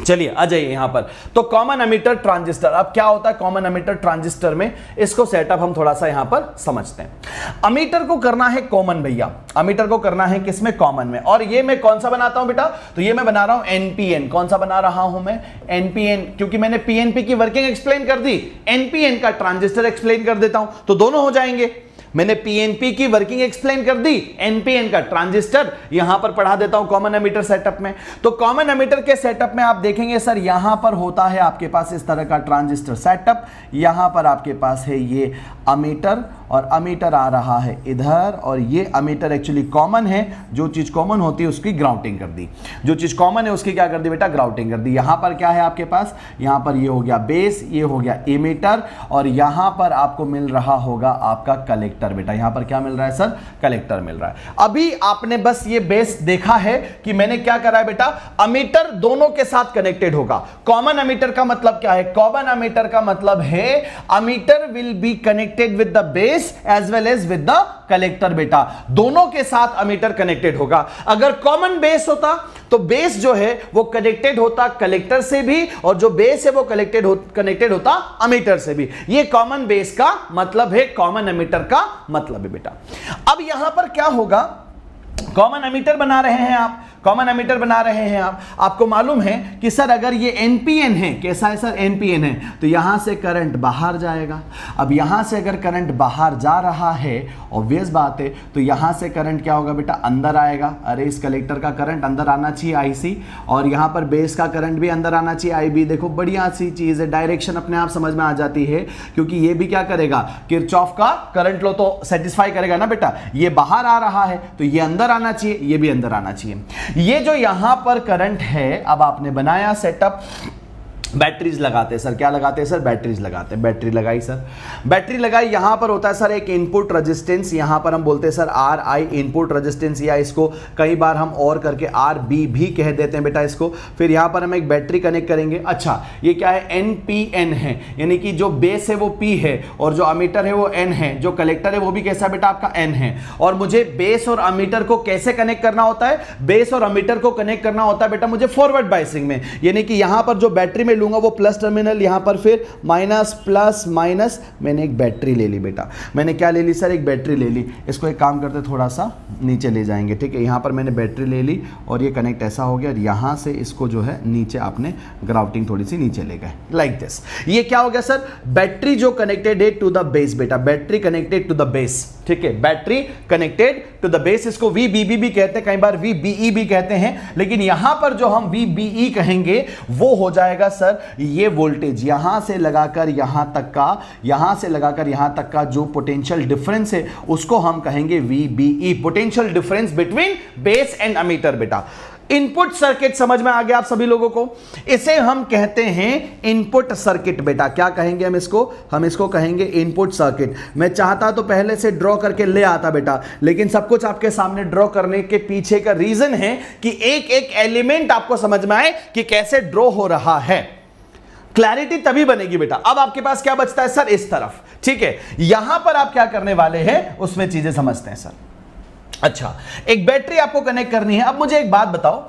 चलिए आ जाइए यहां पर। तो कॉमन एमिटर ट्रांजिस्टर, अब क्या होता है कॉमन एमिटर ट्रांजिस्टर में, इसको सेटअप हम थोड़ा सा यहां पर समझते हैं। अमीटर को करना है कॉमन भैया, अमीटर को करना है किसमें, कॉमन में। और ये मैं कौन सा बनाता हूं बेटा, तो ये मैं बना रहा हूं एनपीएन। कौन सा बना रहा हूं मैं, एनपीएन, क्योंकि मैंने पीएनपी की वर्किंग एक्सप्लेन कर दी, एनपीएन का ट्रांजिस्टर एक्सप्लेन कर देता हूं, तो दोनों हो जाएंगे। मैंने पीएनपी की वर्किंग एक्सप्लेन कर दी, एनपीएन का ट्रांजिस्टर यहां पर पढ़ा देता हूं कॉमन एमिटर सेटअप में। तो कॉमन एमिटर के सेटअप में आप देखेंगे सर यहां पर होता है आपके पास इस तरह का ट्रांजिस्टर सेटअप, यहां पर आपके पास है ये अमीटर, और अमीटर आ रहा है इधर, और ये अमीटर एक्चुअली कॉमन है, जो चीज कॉमन होती है उसकी ग्राउंडिंग कर दी, जो चीज कॉमन है उसकी क्या कर दी बेटा, ग्राउंडिंग कर दी। यहां पर क्या है आपके पास, यहां पर ये हो गया बेस, ये हो गया एमीटर, और यहां पर आपको मिल रहा होगा आपका कलेक्टर बेटा। यहां पर क्या मिल रहा है सर, कलेक्टर मिल रहा है। अभी आपने बस ये बेस देखा है कि मैंने क्या करा है बेटा, अमीटर दोनों के साथ कनेक्टेड होगा। कॉमन अमीटर का मतलब क्या है, कॉमन अमीटर का मतलब है emitter will be connected with the base as well as with the collector बेटा, दोनों के साथ अमीटर कनेक्टेड होगा। अगर कॉमन बेस होता तो बेस जो है वो कनेक्टेड होता कलेक्टर से भी, और जो बेस है वो कनेक्टेड होता अमीटर से भी। ये कॉमन बेस का मतलब है, कॉमन एमीटर का मतलब है बेटा। अब यहां पर क्या होगा, कॉमन एमीटर बना रहे हैं आप, कॉमन एमीटर बना रहे हैं आप, आपको मालूम है कि सर अगर ये एनपीएन है, कैसा है सर, एनपीएन है, तो यहां से करंट बाहर जाएगा। अब यहां से अगर करंट बाहर जा रहा है, ऑब्वियस बात है, तो यहां से करंट क्या होगा बेटा, अंदर आएगा। अरे इस कलेक्टर का करंट अंदर आना चाहिए आईसी, और यहां पर बेस का करंट भी अंदर आना चाहिए आईबी। देखो बढ़िया सी चीज है, डायरेक्शन अपने आप समझ में आ जाती है, क्योंकि ये भी क्या करेगा, किरचॉफ का करंट लॉ तो सेटिस्फाई करेगा ना बेटा। ये बाहर आ रहा है तो ये अंदर आना चाहिए, ये भी अंदर आना चाहिए। ये जो यहां पर करंट है, अब आपने बनाया सेटअप, बैटरीज लगाते हैं सर, क्या लगाते हैं सर, बैटरीज लगाते हैं। बैटरी लगाई सर, बैटरी लगाई, यहां पर होता है सर एक इनपुट रेजिस्टेंस, यहां पर हम बोलते हैं sir are I input resistance, या इसको कई बार हम और करके आर बी भी कह देते हैं बेटा इसको। फिर यहां पर हम एक बैटरी कनेक्ट करेंगे। अच्छा ये क्या है, एन पी एन है, यानी कि जो बेस है वो पी है, और जो अमीटर है वो एन है, जो कलेक्टर है वो भी कैसा बेटा आपका एन है। और मुझे बेस और अमीटर को कैसे कनेक्ट करना होता है, बेस और अमीटर को कनेक्ट करना होता है बेटा मुझे फॉरवर्ड बायसिंग में, यानी कि यहां पर जो बैटरी में लूंगा वो प्लस टर्मिनल, यहां पर फिर माइनस प्लस माइनस। मैंने एक बैटरी ले ली बेटा, मैंने क्या ले ली सर, एक बैटरी ले ली। इसको एक काम करते थोड़ा सा नीचे ले जाएंगे, ठीक है। यहां पर मैंने बैटरी ले ली और ये कनेक्ट ऐसा हो गया, और यहां से इसको जो है नीचे आपने ग्राउटिंग थोड़ी सी नीचे ले गए लाइक दिस। ये क्या हो गया सर, बैटरी जो कनेक्टेड है टू द बेस बेटा, battery connected to the base, ठीक है, battery connected to the base. इसको VBB भी कहते हैं, कई बार VBE भी कहते हैं, लेकिन यहां पर जो हम VBE कहेंगे वो हो जाएगा सर ये वोल्टेज यहां से लगाकर यहां तक का, यहां से लगाकर यहां तक का जो पोटेंशियल डिफरेंस है उसको हम कहेंगे VBE, potential difference between base and ammeter बेटा। इनपुट सर्किट समझ में आ गया आप सभी लोगों को, इसे हम कहते हैं इनपुट सर्किट बेटा। क्या कहेंगे हम इसको कहेंगे इनपुट सर्किट। मैं चाहता तो पहले से ड्रॉ करके ले आता बेटा, लेकिन सब कुछ आपके सामने ड्रॉ करने के पीछे का रीजन है कि एक एक एलिमेंट आपको समझ में आए कि कैसे ड्रॉ हो रहा है। क्लैरिटी तभी बनेगी बेटा। अब आपके पास क्या बचता है सर, इस तरफ, ठीक है। यहां पर आप क्या करने वाले हैं उसमें चीजें समझते हैं सर। अच्छा एक बैटरी आपको कनेक्ट करनी है। अब मुझे एक बात बताओ,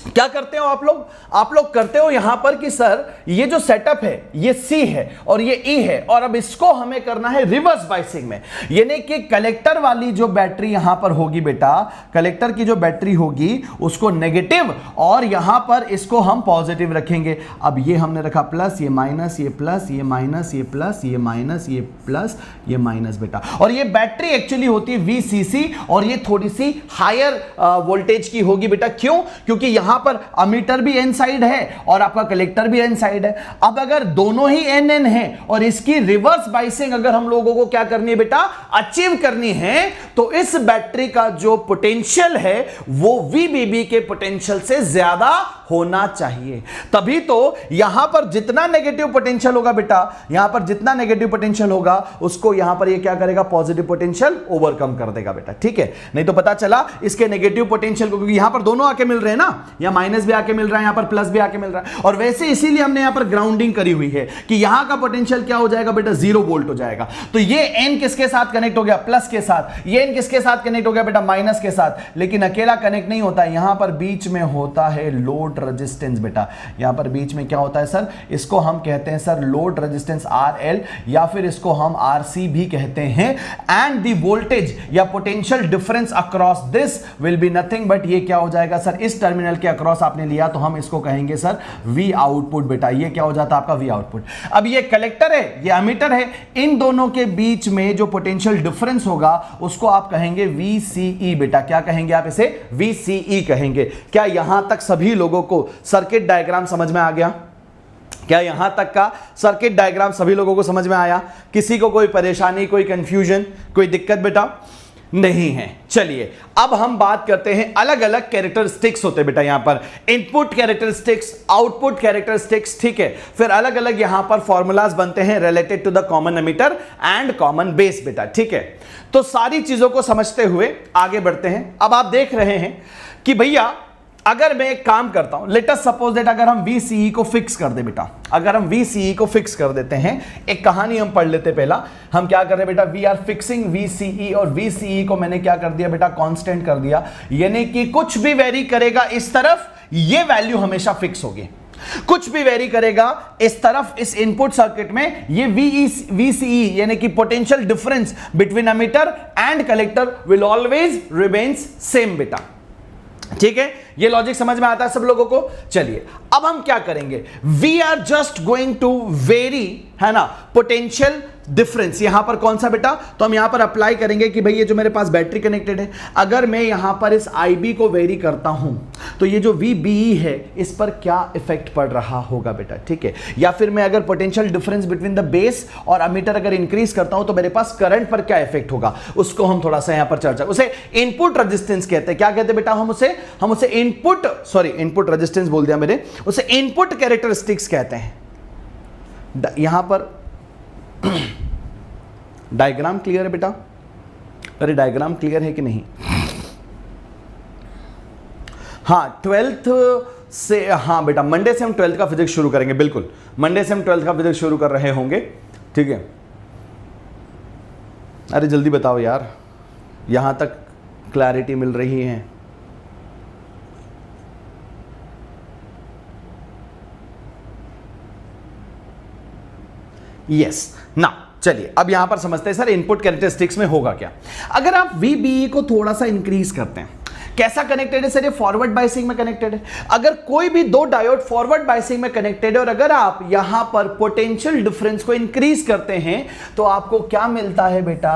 क्या करते हो आप लोग करते हो यहां पर कि सर ये जो सेटअप है ये C है और ये E है, और अब इसको हमें करना है रिवर्स बायसिंग में, यानी कि कलेक्टर वाली जो बैटरी यहां पर होगी बेटा, कलेक्टर की जो बैटरी होगी उसको नेगेटिव, और यहां पर इसको हम पॉजिटिव रखेंगे। अब ये हमने रखा प्लस, ये माइनस, ये प्लस, ये माइनस, ये प्लस, ये माइनस, ये प्लस, ये माइनस बेटा। और ये बैटरी एक्चुअली होती है VCC, और ये थोड़ी सी हायर वोल्टेज की होगी बेटा। क्यों? क्योंकि यहां पर अमीटर भी एन साइड है और आपका कलेक्टर भी एन साइड है। अब अगर दोनों ही एन एन है और इसकी रिवर्स बाइसिंग अगर हम लोगों को क्या करनी है बेटा, अचीव करनी है, तो इस बैटरी का जो पोटेंशियल है वो VBB के पोटेंशियल से ज्यादा होना चाहिए। तभी तो यहां पर जितना नेगेटिव पोटेंशियल होगा बेटा, यहां पर जितना नेगेटिव पोटेंशियल होगा उसको यहां पर ये क्या करेगा, पॉजिटिव पोटेंशियल ओवरकम कर देगा बेटा, ठीक है। नहीं तो पता चला इसके नेगेटिव पोटेंशियल को, क्योंकि यहां पर दोनों आके मिल रहे हैं ना, यहां माइनस भी आके मिल रहा है, यहां पर प्लस भी आके मिल रहा है, और वैसे इसीलिए हमने यहां पर ग्राउंडिंग करी हुई है कि यहां का पोटेंशियल क्या हो जाएगा बेटा, 0 वोल्ट हो जाएगा। तो ये एन किसके साथ कनेक्ट हो गया, प्लस के साथ, ये एन किसके साथ कनेक्ट हो गया बेटा, माइनस के साथ। लेकिन अकेला कनेक्ट नहीं होता, यहां पर बीच में होता है लोड लोड रेजिस्टेंस बेटा। यहां पर बीच में क्या होता है सर, इसको हम कहते हैं सर लोड रेजिस्टेंस RL, या फिर इसको हम RC भी कहते हैं। एंड द वोल्टेज या potential difference across this will be nothing but, ये क्या हो जाएगा सर, इस टर्मिनल के अक्रॉस आपने लिया तो हम इसको कहेंगे सर V आउटपुट बेटा। ये क्या हो जाता है आपका V आउटपुट। अब ये कलेक्टर है, ये एमीटर है, इन दोनों के बीच में जो पोटेंशियल डिफरेंस होगा उसको आप कहेंगे VCE बेटा। क्या कहेंगे आप इसे, VCE कहेंगे। क्या यहां तक सभी लोगों को सर्किट डायग्राम समझ में आ गया? क्या यहां तक का सर्किट डायग्राम सभी लोगों को समझ में आया? किसी को कोई परेशानी, कोई कंफ्यूजन, कोई दिक्कत बेटा नहीं है? चलिए अब हम बात करते हैं, अलग अलग कैरेक्टरिस्टिक्स होते हैं बेटा यहां पर, इनपुट कैरेक्टरिस्टिक्स, आउटपुट कैरेक्टरिस्टिक्स, ठीक है। फिर अलग अलग यहां पर फॉर्मूलाज बनते हैं related to the common emitter and common base बेटा, ठीक है। तो सारी चीजों को समझते हुए आगे बढ़ते हैं। अब आप देख रहे हैं कि भैया अगर मैं एक काम करता हूं, लेट अस सपोज दैट अगर हम VCE को फिक्स कर दे बेटा, अगर हम VCE को फिक्स कर देते हैं, एक कहानी हम पढ़ लेते पहला। हम क्या कर रहे हैं बेटा, वी आर फिक्सिंग VCE, और VCE को मैंने क्या कर दिया बेटा, कांस्टेंट कर दिया, यानी कि कुछ भी वेरी करेगा इस तरफ, ये वैल्यू हमेशा फिक्स होगी। कुछ भी वेरी करेगा इस तरफ, इस इनपुट सर्किट में, ये VCE यानी कि potential difference between emitter and collector will always remains same बेटा, ठीक है। ये लॉजिक समझ में आता है सब लोगों को? चलिए अब हम क्या करेंगे, we are just going to vary, है ना, पोटेंशियल डिफरेंस। यहां पर कौन सा बेटा, तो हम यहां पर अप्लाई करेंगे कि भाई ये जो मेरे पास बैटरी कनेक्टेड है, अगर मैं यहां पर इस IB को वेरी करता हूं तो ये जो VBE है इस पर क्या इफेक्ट पड़ रहा होगा बेटा, ठीक है। या फिर मैं अगर potential difference between the base और एमीटर अगर इंक्रीज करता हूं तो मेरे पास करंट पर क्या इफेक्ट होगा, उसको हम थोड़ा सा यहां पर चर्चा, उसे इनपुट रेजिस्टेंस कहते हैं। क्या कहते हैं बेटा, हम उसे इनपुट, सॉरी इनपुट रेजिस्टेंस बोल दिया मैंने, उसे इनपुट कैरेक्टरिस्टिक्स कहते हैं। यहां पर डायग्राम क्लियर है बेटा? अरे डायग्राम क्लियर है कि नहीं? हाँ 12th से, हाँ बेटा मंडे से हम 12th का फिजिक्स शुरू करेंगे, बिल्कुल मंडे से हम 12th का फिजिक्स शुरू कर रहे होंगे, ठीक है। अरे जल्दी बताओ यार, यहां तक क्लैरिटी मिल रही है? यस ना, चलिए अब यहां पर समझते हैं सर इनपुट कैरेक्टरिस्टिक्स में होगा क्या। अगर आप VBE को थोड़ा सा इंक्रीज करते हैं, कैसा कनेक्टेड है सर, ये फॉरवर्ड बायसिंग में कनेक्टेड है। अगर कोई भी दो डायोड फॉरवर्ड बायसिंग में कनेक्टेड है और अगर आप यहां पर पोटेंशियल डिफरेंस को इंक्रीज करते हैं तो आपको क्या मिलता है बेटा,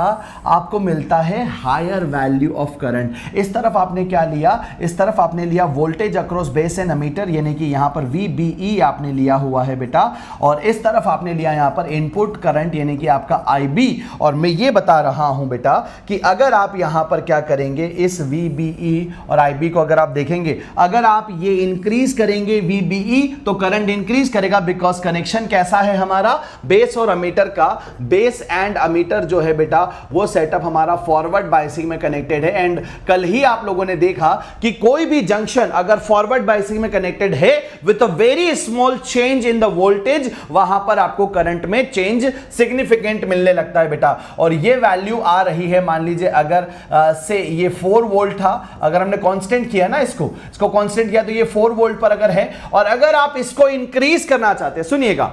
आपको मिलता है हायर वैल्यू ऑफ करंट। इस तरफ आपने क्या लिया, इस तरफ आपने लिया voltage across base and emitter, यानी कि यहां पर VBE आपने लिया हुआ है बेटा, और इस तरफ आपने लिया यहां पर इनपुट करंट यानी कि आपका IB। और मैं ये बता रहा हूं बेटा कि अगर आप यहां पर क्या करेंगे, इस VBE और IB को अगर आप देखेंगे, अगर आप ये इंक्रीज करेंगे VBE तो करंट इंक्रीज करेगा, बिकॉज कनेक्शन कैसा है हमारा, बेस और एमीटर का, बेस एंड एमीटर जो है बेटा वो सेटअप हमारा फॉरवर्ड बायसिंग में कनेक्टेड है। एंड कल ही आप लोगों ने देखा कि कोई भी जंक्शन अगर फॉरवर्ड बायसिंग में कनेक्टेड है with a very small change in the voltage, वहां पर आपको करंट में चेंज सिग्निफिकेंट मिलने लगता है बेटा। और ये वैल्यू आ रही है, मान लीजिए अगर से ये 4 वोल्ट था, अगर हमने कांस्टेंट किया ना, इसको कांस्टेंट किया तो ये 4 वोल्ट पर अगर है, और अगर आप इसको इंक्रीज करना चाहते हैं, सुनिएगा,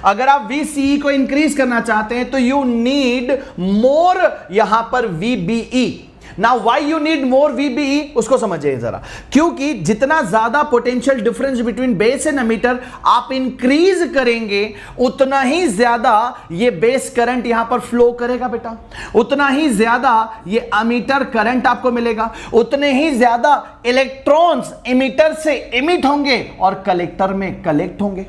अगर आप VCE को इंक्रीज करना चाहते हैं तो यू नीड मोर यहां पर VBE। Now why you need more VBE, उसको समझिए जरा। क्योंकि जितना ज्यादा potential difference between base and emitter आप इंक्रीज करेंगे, उतना ही ज्यादा ये बेस करंट यहां पर फ्लो करेगा बेटा, उतना ही ज्यादा ये एमीटर करंट आपको मिलेगा, उतने ही ज्यादा इलेक्ट्रॉन्स एमीटर से एमिट होंगे और कलेक्टर में कलेक्ट होंगे।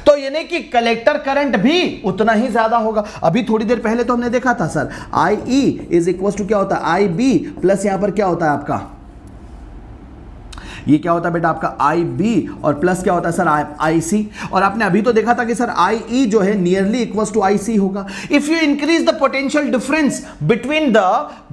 तो यानी कि कलेक्टर करंट भी उतना ही ज्यादा होगा। अभी थोड़ी देर पहले तो हमने देखा था sir, IE is equal to क्या होता है, IB प्लस यहां पर क्या होता है आपका, ये क्या होता है बेटा आपका IB, और प्लस क्या होता है सर IC। और आपने अभी तो देखा था कि सर IE जो है नियरली इक्वल्स टू IC होगा। If you increase the potential difference between the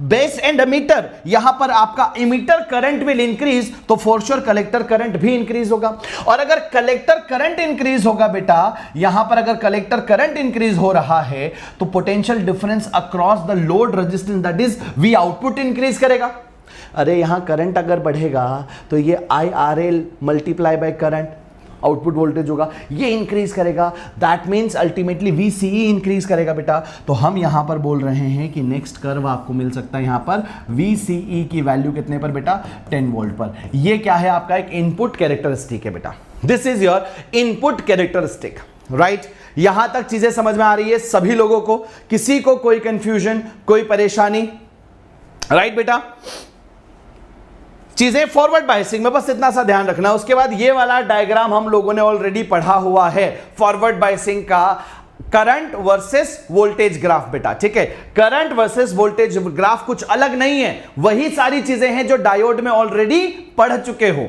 base and emitter, यहां पर आपका एमीटर करंट विल इंक्रीज, तो फॉर श्योर कलेक्टर करंट भी इंक्रीज होगा। और अगर कलेक्टर करंट इंक्रीज होगा बेटा, यहां पर अगर कलेक्टर करंट इंक्रीज हो रहा है तो potential difference across the load resistance that is V output increase करेगा। अरे यहां करंट अगर बढ़ेगा तो ये IRL multiply by current, output voltage होगा, ये इंक्रीज करेगा, that means ultimately VCE increase करेगा बेटा। तो हम यहां पर बोल रहे हैं कि नेक्स्ट कर्व आपको मिल सकता है यहां पर VCE की वैल्यू कितने पर बेटा, 10 वोल्ट पर। ये क्या है आपका एक इनपुट कैरेक्टरिस्टिक है बेटा, this is your input characteristic, right. यहां तक चीजें समझ में आ रही है सभी लोगों को, किसी को कोई कंफ्यूजन, कोई परेशानी, राइट बेटा। चीजें फॉरवर्ड बायसिंग में बस इतना सा ध्यान रखना। उसके बाद ये वाला डायग्राम हम लोगों ने ऑलरेडी पढ़ा हुआ है, फॉरवर्ड बायसिंग का करंट वर्सेस वोल्टेज ग्राफ बेटा, ठीक है। करंट वर्सेस वोल्टेज ग्राफ कुछ अलग नहीं है, वही सारी चीजें हैं जो डायोड में ऑलरेडी पढ़ चुके हो,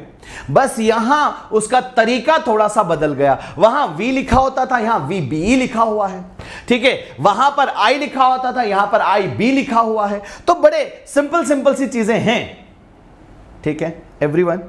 बस यहां उसका तरीका थोड़ा सा बदल गया। वहां V लिखा होता था, यहां VBE लिखा हुआ है, ठीक है। वहां पर I लिखा होता था, यहां पर IB लिखा हुआ है। तो बड़े सिंपल सी चीजें हैं, ठीक है एवरीवन।